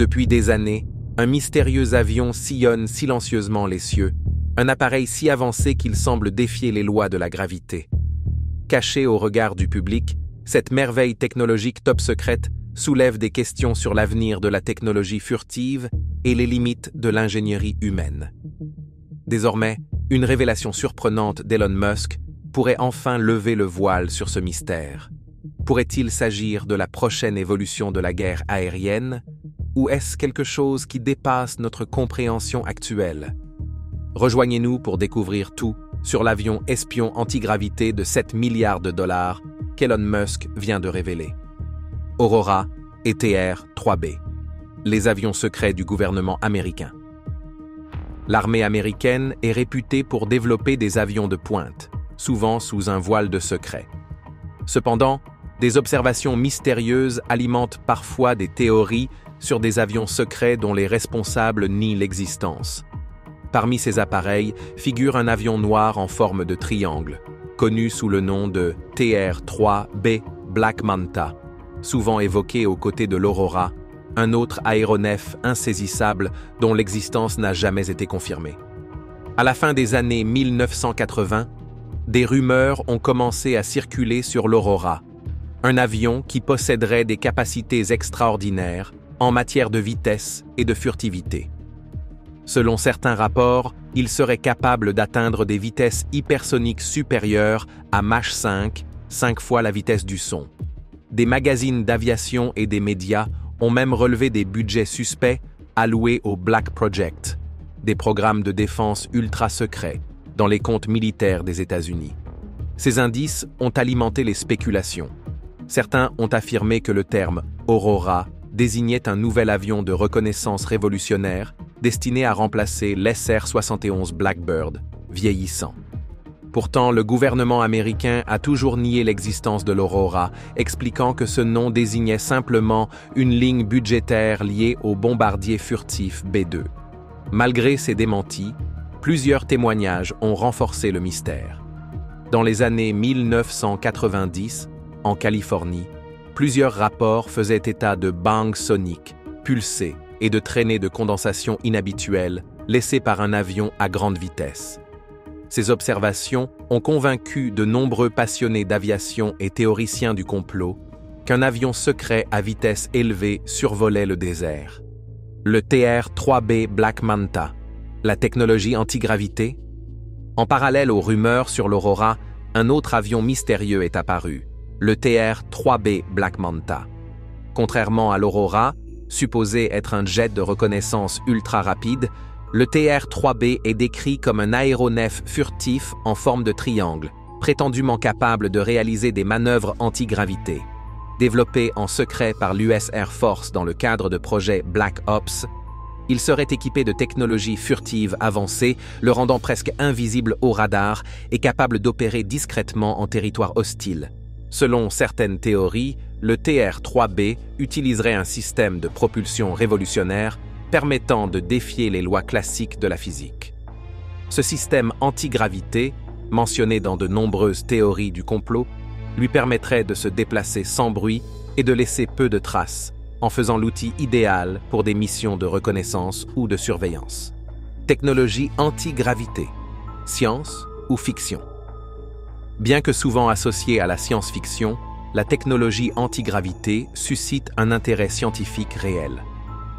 Depuis des années, un mystérieux avion sillonne silencieusement les cieux, un appareil si avancé qu'il semble défier les lois de la gravité. Cachée au regard du public, cette merveille technologique top secrète soulève des questions sur l'avenir de la technologie furtive et les limites de l'ingénierie humaine. Désormais, une révélation surprenante d'Elon Musk pourrait enfin lever le voile sur ce mystère. Pourrait-il s'agir de la prochaine évolution de la guerre aérienne, ou est-ce quelque chose qui dépasse notre compréhension actuelle? Rejoignez-nous pour découvrir tout sur l'avion espion antigravité de 7 milliards de dollars qu'Elon Musk vient de révéler. Aurora et TR-3B, les avions secrets du gouvernement américain. L'armée américaine est réputée pour développer des avions de pointe, souvent sous un voile de secret. Cependant, des observations mystérieuses alimentent parfois des théories sur des avions secrets dont les responsables nient l'existence. Parmi ces appareils figure un avion noir en forme de triangle, connu sous le nom de TR-3B Black Manta, souvent évoqué aux côtés de l'Aurora, un autre aéronef insaisissable dont l'existence n'a jamais été confirmée. À la fin des années 1980, des rumeurs ont commencé à circuler sur l'Aurora, un avion qui posséderait des capacités extraordinaires en matière de vitesse et de furtivité. Selon certains rapports, il serait capable d'atteindre des vitesses hypersoniques supérieures à Mach 5, 5 fois la vitesse du son. Des magazines d'aviation et des médias ont même relevé des budgets suspects alloués au Black Project, des programmes de défense ultra secrets dans les comptes militaires des États-Unis. Ces indices ont alimenté les spéculations. Certains ont affirmé que le terme « Aurora » désignait un nouvel avion de reconnaissance révolutionnaire destiné à remplacer l'SR-71 Blackbird, vieillissant. Pourtant, le gouvernement américain a toujours nié l'existence de l'Aurora, expliquant que ce nom désignait simplement une ligne budgétaire liée au bombardier furtif B-2. Malgré ces démentis, plusieurs témoignages ont renforcé le mystère. Dans les années 1990, en Californie, plusieurs rapports faisaient état de bangs soniques, pulsés et de traînées de condensation inhabituelles laissées par un avion à grande vitesse. Ces observations ont convaincu de nombreux passionnés d'aviation et théoriciens du complot qu'un avion secret à vitesse élevée survolait le désert. Le TR-3B Black Manta, la technologie antigravité? En parallèle aux rumeurs sur l'Aurora, un autre avion mystérieux est apparu, le TR-3B Black Manta. Contrairement à l'Aurora, supposé être un jet de reconnaissance ultra rapide, le TR-3B est décrit comme un aéronef furtif en forme de triangle, prétendument capable de réaliser des manœuvres antigravité. Développé en secret par l'US Air Force dans le cadre de projets Black Ops, il serait équipé de technologies furtives avancées, le rendant presque invisible au radar et capable d'opérer discrètement en territoire hostile. Selon certaines théories, le TR-3B utiliserait un système de propulsion révolutionnaire permettant de défier les lois classiques de la physique. Ce système antigravité, mentionné dans de nombreuses théories du complot, lui permettrait de se déplacer sans bruit et de laisser peu de traces, en faisant l'outil idéal pour des missions de reconnaissance ou de surveillance. Technologie antigravité, science ou fiction? Bien que souvent associée à la science-fiction, la technologie antigravité suscite un intérêt scientifique réel.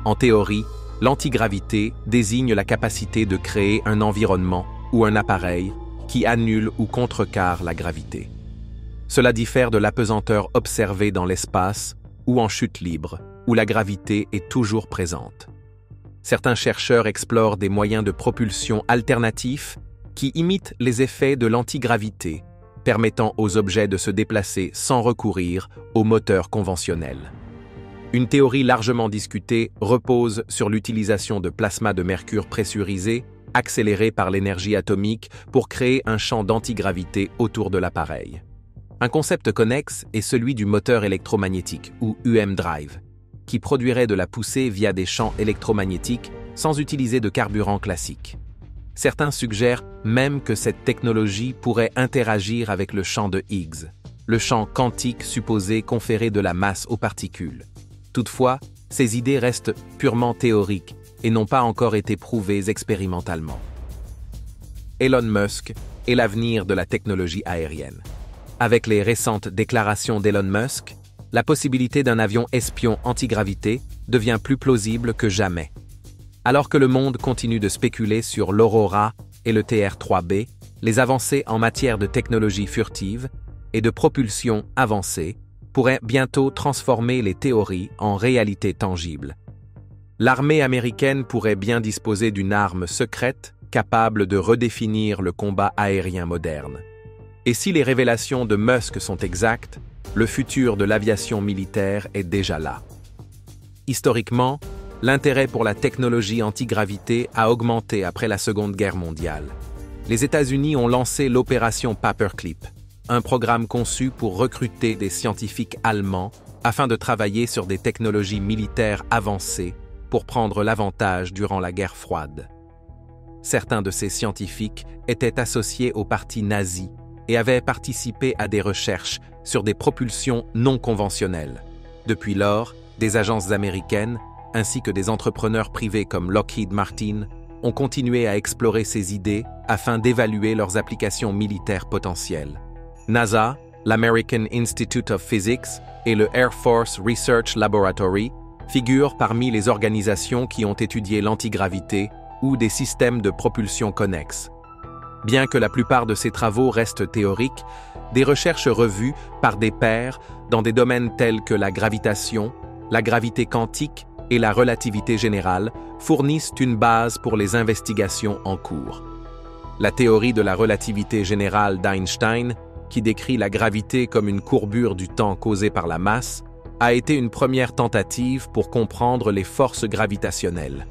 En théorie, l'antigravité désigne la capacité de créer un environnement ou un appareil qui annule ou contrecarre la gravité. Cela diffère de l'apesanteur observée dans l'espace ou en chute libre, où la gravité est toujours présente. Certains chercheurs explorent des moyens de propulsion alternatifs qui imitent les effets de l'antigravité, permettant aux objets de se déplacer sans recourir aux moteurs conventionnels. Une théorie largement discutée repose sur l'utilisation de plasma de mercure pressurisé, accéléré par l'énergie atomique pour créer un champ d'antigravité autour de l'appareil. Un concept connexe est celui du moteur électromagnétique, ou UM-Drive, qui produirait de la poussée via des champs électromagnétiques sans utiliser de carburant classique. Certains suggèrent même que cette technologie pourrait interagir avec le champ de Higgs, le champ quantique supposé conférer de la masse aux particules. Toutefois, ces idées restent purement théoriques et n'ont pas encore été prouvées expérimentalement. Elon Musk et l'avenir de la technologie aérienne. Avec les récentes déclarations d'Elon Musk, la possibilité d'un avion espion antigravité devient plus plausible que jamais. Alors que le monde continue de spéculer sur l'Aurora et le TR-3B, les avancées en matière de technologie furtive et de propulsion avancée pourraient bientôt transformer les théories en réalité tangible. L'armée américaine pourrait bien disposer d'une arme secrète capable de redéfinir le combat aérien moderne. Et si les révélations de Musk sont exactes, le futur de l'aviation militaire est déjà là. Historiquement, l'intérêt pour la technologie antigravité a augmenté après la Seconde Guerre mondiale. Les États-Unis ont lancé l'opération Paperclip, un programme conçu pour recruter des scientifiques allemands afin de travailler sur des technologies militaires avancées pour prendre l'avantage durant la guerre froide. Certains de ces scientifiques étaient associés au parti nazi et avaient participé à des recherches sur des propulsions non conventionnelles. Depuis lors, des agences américaines, ainsi que des entrepreneurs privés comme Lockheed Martin, ont continué à explorer ces idées afin d'évaluer leurs applications militaires potentielles. NASA, l'American Institute of Physics et le Air Force Research Laboratory figurent parmi les organisations qui ont étudié l'antigravité ou des systèmes de propulsion connexes. Bien que la plupart de ces travaux restent théoriques, des recherches revues par des pairs dans des domaines tels que la gravitation, la gravité quantique et la relativité générale fournissent une base pour les investigations en cours. La théorie de la relativité générale d'Einstein, qui décrit la gravité comme une courbure du temps causée par la masse, a été une première tentative pour comprendre les forces gravitationnelles.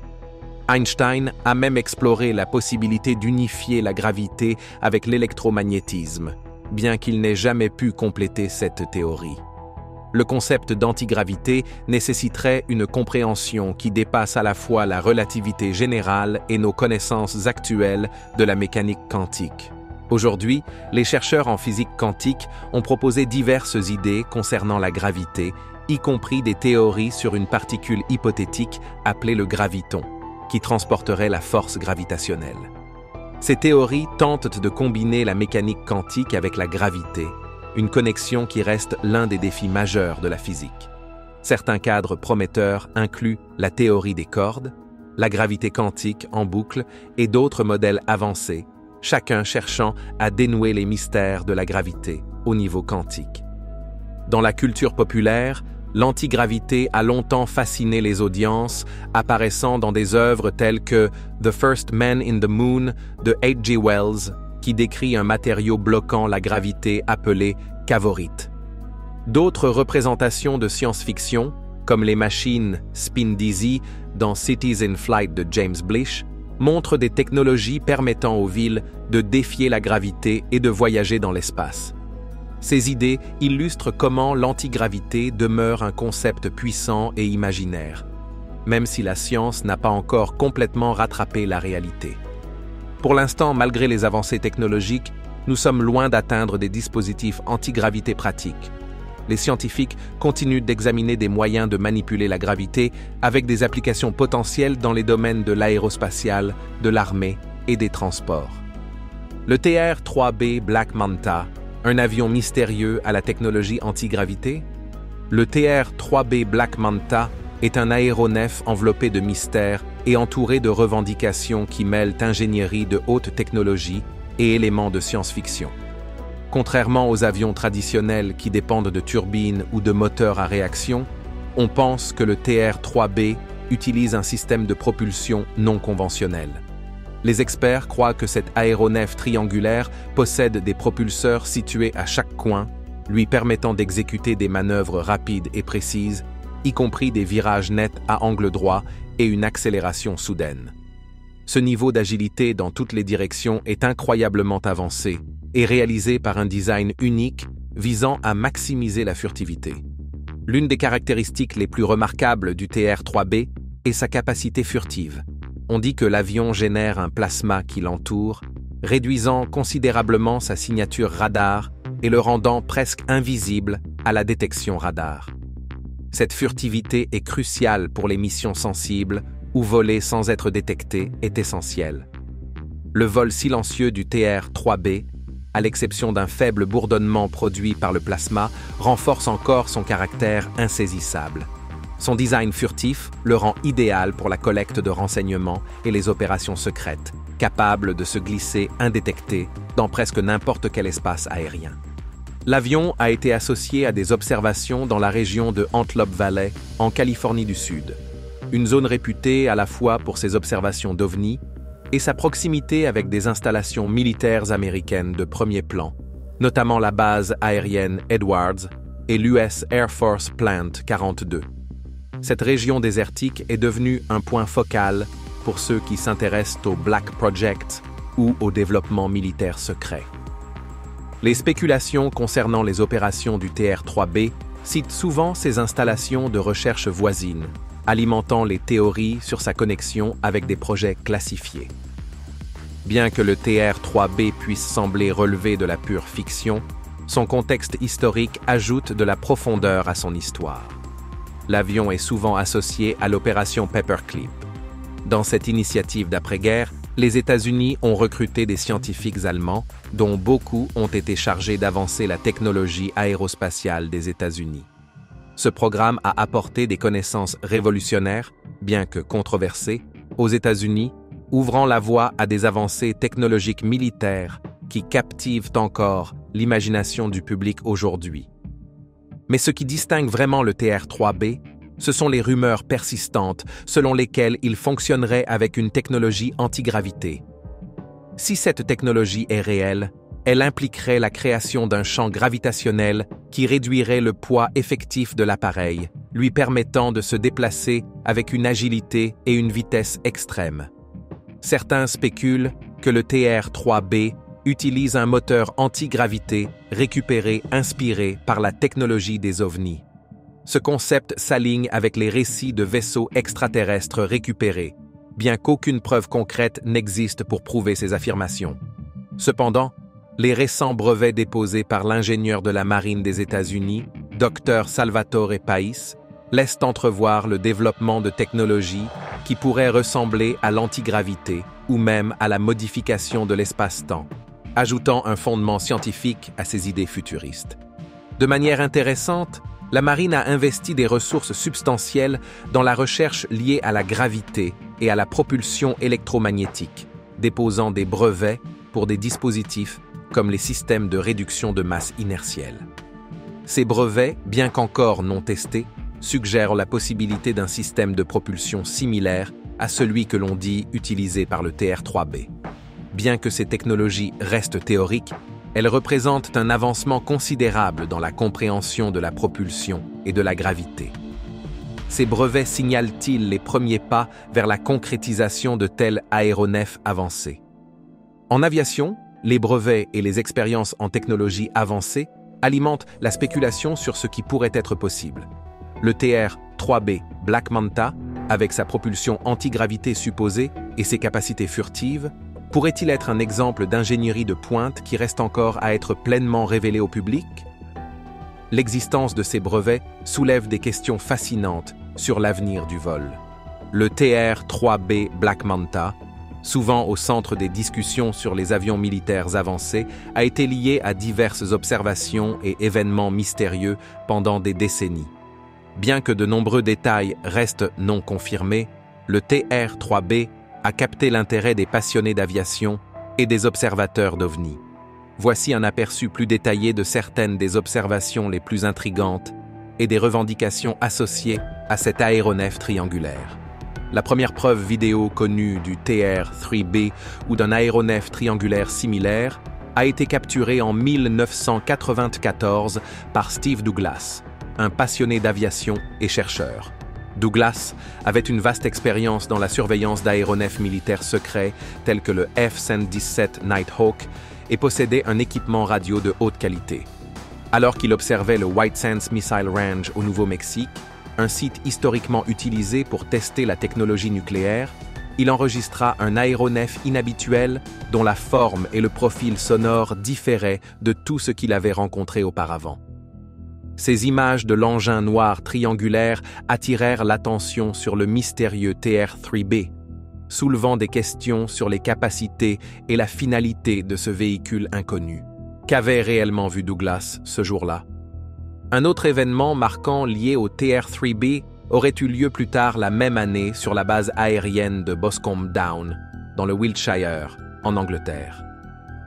Einstein a même exploré la possibilité d'unifier la gravité avec l'électromagnétisme, bien qu'il n'ait jamais pu compléter cette théorie. Le concept d'antigravité nécessiterait une compréhension qui dépasse à la fois la relativité générale et nos connaissances actuelles de la mécanique quantique. Aujourd'hui, les chercheurs en physique quantique ont proposé diverses idées concernant la gravité, y compris des théories sur une particule hypothétique appelée le graviton, qui transporterait la force gravitationnelle. Ces théories tentent de combiner la mécanique quantique avec la gravité, une connexion qui reste l'un des défis majeurs de la physique. Certains cadres prometteurs incluent la théorie des cordes, la gravité quantique en boucle et d'autres modèles avancés, chacun cherchant à dénouer les mystères de la gravité au niveau quantique. Dans la culture populaire, l'antigravité a longtemps fasciné les audiences, apparaissant dans des œuvres telles que The First Man in the Moon de H.G. Wells, qui décrit un matériau bloquant la gravité appelé cavorite. D'autres représentations de science-fiction, comme les machines Spin Dizzy dans Cities in Flight de James Blish, montrent des technologies permettant aux villes de défier la gravité et de voyager dans l'espace. Ces idées illustrent comment l'antigravité demeure un concept puissant et imaginaire, même si la science n'a pas encore complètement rattrapé la réalité. Pour l'instant, malgré les avancées technologiques, nous sommes loin d'atteindre des dispositifs antigravité pratiques. Les scientifiques continuent d'examiner des moyens de manipuler la gravité avec des applications potentielles dans les domaines de l'aérospatiale, de l'armée et des transports. Le TR-3B Black Manta, un avion mystérieux à la technologie antigravité? Le TR-3B Black Manta est un aéronef enveloppé de mystères et entouré de revendications qui mêlent ingénierie de haute technologie et éléments de science-fiction. Contrairement aux avions traditionnels qui dépendent de turbines ou de moteurs à réaction, on pense que le TR-3B utilise un système de propulsion non conventionnel. Les experts croient que cet aéronef triangulaire possède des propulseurs situés à chaque coin, lui permettant d'exécuter des manœuvres rapides et précises, y compris des virages nets à angle droit et une accélération soudaine. Ce niveau d'agilité dans toutes les directions est incroyablement avancé et réalisé par un design unique visant à maximiser la furtivité. L'une des caractéristiques les plus remarquables du TR-3B est sa capacité furtive. On dit que l'avion génère un plasma qui l'entoure, réduisant considérablement sa signature radar et le rendant presque invisible à la détection radar. Cette furtivité est cruciale pour les missions sensibles où voler sans être détecté est essentiel. Le vol silencieux du TR-3B, à l'exception d'un faible bourdonnement produit par le plasma, renforce encore son caractère insaisissable. Son design furtif le rend idéal pour la collecte de renseignements et les opérations secrètes, capable de se glisser indétecté dans presque n'importe quel espace aérien. L'avion a été associé à des observations dans la région de Antelope Valley, en Californie du Sud, une zone réputée à la fois pour ses observations d'OVNI et sa proximité avec des installations militaires américaines de premier plan, notamment la base aérienne Edwards et l'US Air Force Plant 42. Cette région désertique est devenue un point focal pour ceux qui s'intéressent au Black Project ou au développement militaire secret. Les spéculations concernant les opérations du TR-3B citent souvent ces installations de recherche voisines, alimentant les théories sur sa connexion avec des projets classifiés. Bien que le TR-3B puisse sembler relever de la pure fiction, son contexte historique ajoute de la profondeur à son histoire. L'avion est souvent associé à l'opération Paperclip. Dans cette initiative d'après-guerre, les États-Unis ont recruté des scientifiques allemands, dont beaucoup ont été chargés d'avancer la technologie aérospatiale des États-Unis. Ce programme a apporté des connaissances révolutionnaires, bien que controversées, aux États-Unis, ouvrant la voie à des avancées technologiques militaires qui captivent encore l'imagination du public aujourd'hui. Mais ce qui distingue vraiment le TR-3B, ce sont les rumeurs persistantes selon lesquelles il fonctionnerait avec une technologie antigravité. Si cette technologie est réelle, elle impliquerait la création d'un champ gravitationnel qui réduirait le poids effectif de l'appareil, lui permettant de se déplacer avec une agilité et une vitesse extrêmes. Certains spéculent que le TR-3B utilise un moteur antigravité inspiré par la technologie des ovnis. Ce concept s'aligne avec les récits de vaisseaux extraterrestres récupérés, bien qu'aucune preuve concrète n'existe pour prouver ces affirmations. Cependant, les récents brevets déposés par l'ingénieur de la marine des États-Unis, Dr Salvatore Pais, laissent entrevoir le développement de technologies qui pourraient ressembler à l'antigravité ou même à la modification de l'espace-temps, ajoutant un fondement scientifique à ces idées futuristes. De manière intéressante, la marine a investi des ressources substantielles dans la recherche liée à la gravité et à la propulsion électromagnétique, déposant des brevets pour des dispositifs comme les systèmes de réduction de masse inertielle. Ces brevets, bien qu'encore non testés, suggèrent la possibilité d'un système de propulsion similaire à celui que l'on dit utilisé par le TR-3B. Bien que ces technologies restent théoriques, elles représentent un avancement considérable dans la compréhension de la propulsion et de la gravité. Ces brevets signalent-ils les premiers pas vers la concrétisation de tels aéronefs avancés? En aviation, les brevets et les expériences en technologie avancée alimentent la spéculation sur ce qui pourrait être possible. Le TR-3B Black Manta, avec sa propulsion antigravité supposée et ses capacités furtives, pourrait-il être un exemple d'ingénierie de pointe qui reste encore à être pleinement révélé au public? L'existence de ces brevets soulève des questions fascinantes sur l'avenir du vol. Le TR-3B Black Manta, souvent au centre des discussions sur les avions militaires avancés, a été lié à diverses observations et événements mystérieux pendant des décennies. Bien que de nombreux détails restent non confirmés, le TR-3B a capté l'intérêt des passionnés d'aviation et des observateurs d'OVNI. Voici un aperçu plus détaillé de certaines des observations les plus intrigantes et des revendications associées à cet aéronef triangulaire. La première preuve vidéo connue du TR-3B ou d'un aéronef triangulaire similaire a été capturée en 1994 par Steve Douglas, un passionné d'aviation et chercheur. Douglas avait une vaste expérience dans la surveillance d'aéronefs militaires secrets tels que le F-117 Nighthawk et possédait un équipement radio de haute qualité. Alors qu'il observait le White Sands Missile Range au Nouveau-Mexique, un site historiquement utilisé pour tester la technologie nucléaire, il enregistra un aéronef inhabituel dont la forme et le profil sonore différaient de tout ce qu'il avait rencontré auparavant. Ces images de l'engin noir triangulaire attirèrent l'attention sur le mystérieux TR-3B, soulevant des questions sur les capacités et la finalité de ce véhicule inconnu. Qu'avait réellement vu Douglas ce jour-là? Un autre événement marquant lié au TR-3B aurait eu lieu plus tard la même année sur la base aérienne de Boscombe Down, dans le Wiltshire, en Angleterre.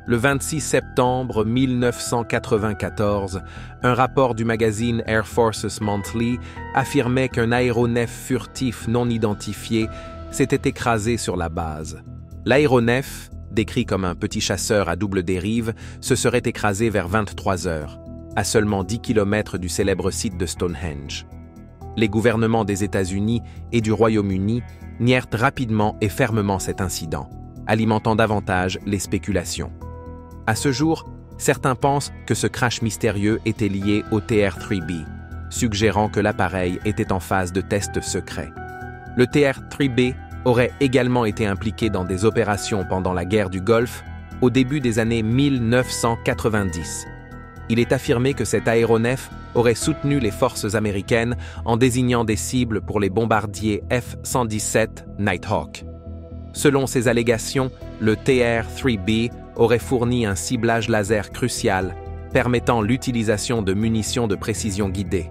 Le 26 septembre 1994, un rapport du magazine Air Forces Monthly affirmait qu'un aéronef furtif non identifié s'était écrasé sur la base. L'aéronef, décrit comme un petit chasseur à double dérive, se serait écrasé vers 23 heures, à seulement 10 km du célèbre site de Stonehenge. Les gouvernements des États-Unis et du Royaume-Uni nièrent rapidement et fermement cet incident, alimentant davantage les spéculations. À ce jour, certains pensent que ce crash mystérieux était lié au TR-3B, suggérant que l'appareil était en phase de test secret. Le TR-3B aurait également été impliqué dans des opérations pendant la guerre du Golfe au début des années 1990. Il est affirmé que cet aéronef aurait soutenu les forces américaines en désignant des cibles pour les bombardiers F-117 Nighthawk. Selon ces allégations, le TR-3B aurait fourni un ciblage laser crucial, permettant l'utilisation de munitions de précision guidée.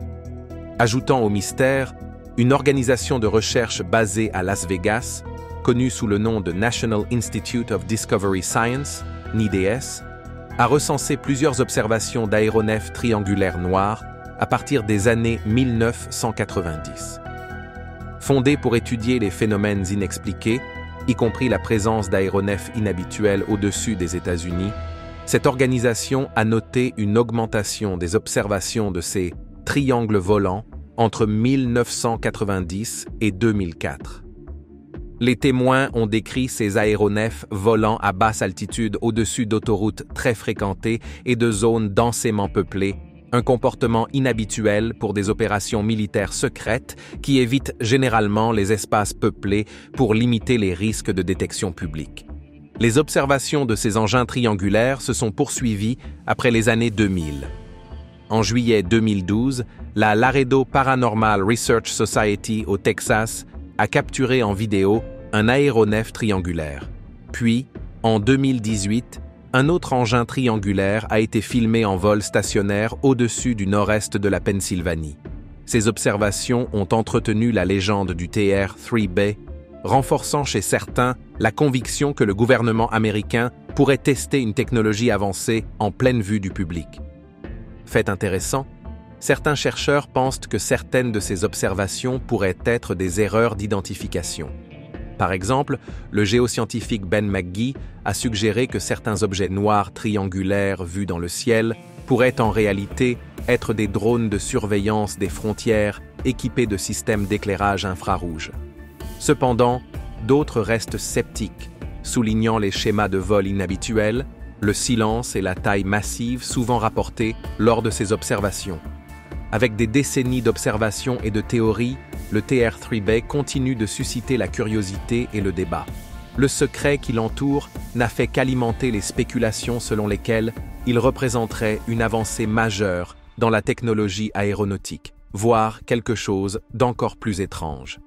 Ajoutant au mystère, une organisation de recherche basée à Las Vegas, connue sous le nom de National Institute of Discovery Science, NIDS, a recensé plusieurs observations d'aéronefs triangulaires noirs à partir des années 1990. Fondée pour étudier les phénomènes inexpliqués, y compris la présence d'aéronefs inhabituels au-dessus des États-Unis, cette organisation a noté une augmentation des observations de ces triangles volants entre 1990 et 2004. Les témoins ont décrit ces aéronefs volant à basse altitude au-dessus d'autoroutes très fréquentées et de zones densément peuplées, un comportement inhabituel pour des opérations militaires secrètes qui évitent généralement les espaces peuplés pour limiter les risques de détection publique. Les observations de ces engins triangulaires se sont poursuivies après les années 2000. En juillet 2012, la Laredo Paranormal Research Society au Texas a capturé en vidéo un aéronef triangulaire. Puis, en 2018, un autre engin triangulaire a été filmé en vol stationnaire au-dessus du nord-est de la Pennsylvanie. Ces observations ont entretenu la légende du TR-3B, renforçant chez certains la conviction que le gouvernement américain pourrait tester une technologie avancée en pleine vue du public. Fait intéressant, certains chercheurs pensent que certaines de ces observations pourraient être des erreurs d'identification. Par exemple, le géoscientifique Ben McGee a suggéré que certains objets noirs triangulaires vus dans le ciel pourraient en réalité être des drones de surveillance des frontières équipés de systèmes d'éclairage infrarouge. Cependant, d'autres restent sceptiques, soulignant les schémas de vol inhabituels, le silence et la taille massive souvent rapportés lors de ces observations. Avec des décennies d'observations et de théories, le TR-3B continue de susciter la curiosité et le débat. Le secret qui l'entoure n'a fait qu'alimenter les spéculations selon lesquelles il représenterait une avancée majeure dans la technologie aéronautique, voire quelque chose d'encore plus étrange.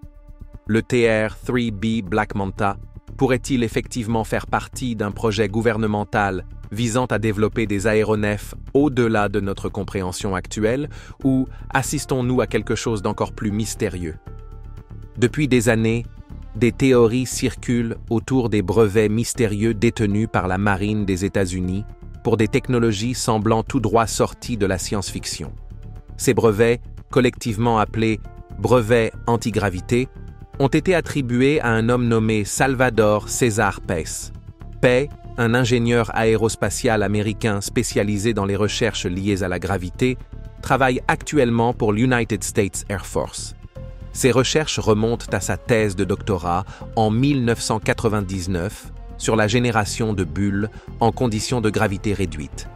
Le TR-3B Black Manta pourrait-il effectivement faire partie d'un projet gouvernemental visant à développer des aéronefs au-delà de notre compréhension actuelle, ou assistons-nous à quelque chose d'encore plus mystérieux? Depuis des années, des théories circulent autour des brevets mystérieux détenus par la marine des États-Unis pour des technologies semblant tout droit sorties de la science-fiction. Ces brevets, collectivement appelés brevets antigravité, ont été attribués à un homme nommé Salvador César Pez. Pez, un ingénieur aérospatial américain spécialisé dans les recherches liées à la gravité, travaille actuellement pour l'United States Air Force. Ses recherches remontent à sa thèse de doctorat en 1999 sur la génération de bulles en conditions de gravité réduite,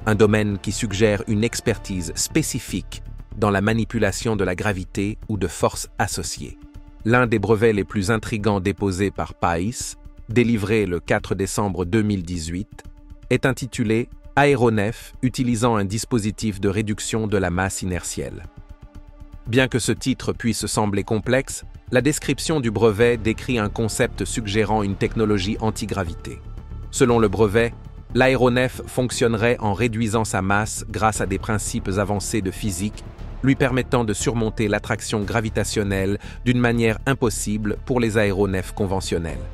un domaine qui suggère une expertise spécifique dans la manipulation de la gravité ou de forces associées. L'un des brevets les plus intrigants déposés par Pais, délivré le 4 décembre 2018, est intitulé « aéronef utilisant un dispositif de réduction de la masse inertielle. Bien que ce titre puisse sembler complexe, la description du brevet décrit un concept suggérant une technologie antigravité. Selon le brevet, l'aéronef fonctionnerait en réduisant sa masse grâce à des principes avancés de physique, lui permettant de surmonter l'attraction gravitationnelle d'une manière impossible pour les aéronefs conventionnels.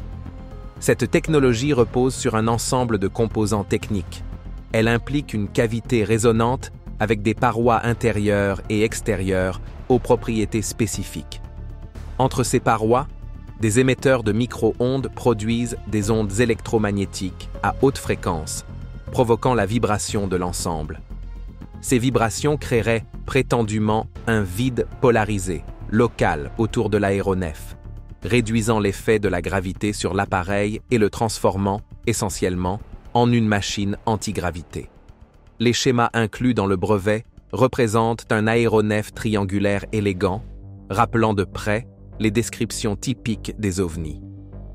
Cette technologie repose sur un ensemble de composants techniques. Elle implique une cavité résonante avec des parois intérieures et extérieures aux propriétés spécifiques. Entre ces parois, des émetteurs de micro-ondes produisent des ondes électromagnétiques à haute fréquence, provoquant la vibration de l'ensemble. Ces vibrations créeraient prétendument un vide polarisé, local autour de l'aéronef, réduisant l'effet de la gravité sur l'appareil et le transformant, essentiellement, en une machine antigravité. Les schémas inclus dans le brevet représentent un aéronef triangulaire élégant, rappelant de près les descriptions typiques des ovnis.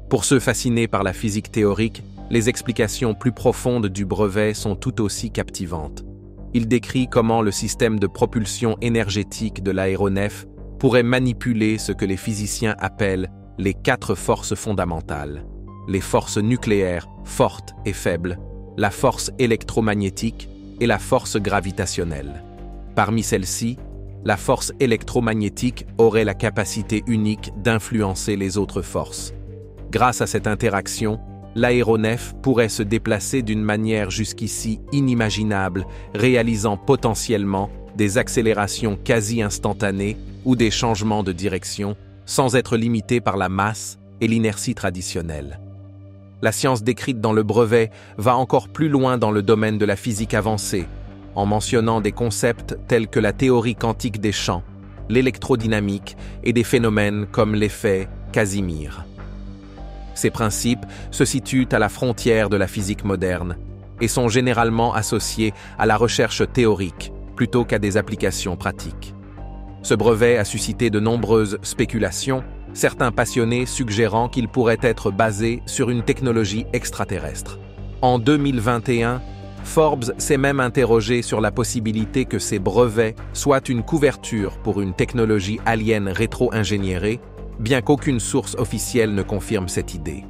Pour ceux fascinés par la physique théorique, les explications plus profondes du brevet sont tout aussi captivantes. Il décrit comment le système de propulsion énergétique de l'aéronef pourrait manipuler ce que les physiciens appellent les 4 forces fondamentales: les forces nucléaires fortes et faibles, la force électromagnétique et la force gravitationnelle. Parmi celles-ci, la force électromagnétique aurait la capacité unique d'influencer les autres forces. Grâce à cette interaction, l'aéronef pourrait se déplacer d'une manière jusqu'ici inimaginable, réalisant potentiellement des accélérations quasi instantanées ou des changements de direction, sans être limité par la masse et l'inertie traditionnelle. La science décrite dans le brevet va encore plus loin dans le domaine de la physique avancée, en mentionnant des concepts tels que la théorie quantique des champs, l'électrodynamique et des phénomènes comme l'effet Casimir. Ces principes se situent à la frontière de la physique moderne et sont généralement associés à la recherche théorique plutôt qu'à des applications pratiques. Ce brevet a suscité de nombreuses spéculations, certains passionnés suggérant qu'il pourrait être basé sur une technologie extraterrestre. En 2021, Forbes s'est même interrogé sur la possibilité que ces brevets soient une couverture pour une technologie alien rétro-ingénierée, bien qu'aucune source officielle ne confirme cette idée.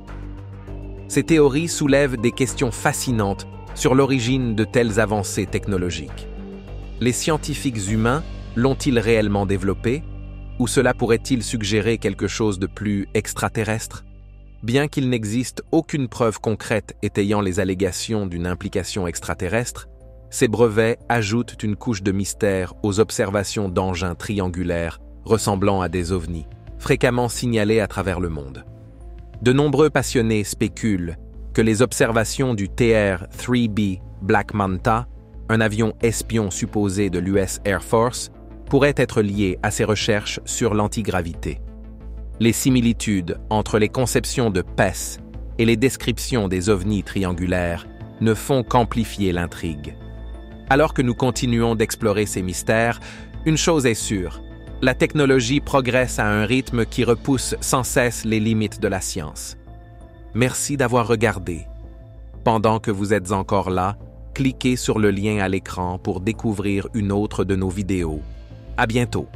Ces théories soulèvent des questions fascinantes sur l'origine de telles avancées technologiques. Les scientifiques humains l'ont-ils réellement développé, ou cela pourrait-il suggérer quelque chose de plus extraterrestre? Bien qu'il n'existe aucune preuve concrète étayant les allégations d'une implication extraterrestre, ces brevets ajoutent une couche de mystère aux observations d'engins triangulaires ressemblant à des ovnis, fréquemment signalés à travers le monde. De nombreux passionnés spéculent que les observations du TR-3B Black Manta, un avion espion supposé de l'US Air Force, pourraient être liées à ces recherches sur l'antigravité. Les similitudes entre les conceptions de PES et les descriptions des ovnis triangulaires ne font qu'amplifier l'intrigue. Alors que nous continuons d'explorer ces mystères, une chose est sûre, la technologie progresse à un rythme qui repousse sans cesse les limites de la science. Merci d'avoir regardé. Pendant que vous êtes encore là, cliquez sur le lien à l'écran pour découvrir une autre de nos vidéos. À bientôt.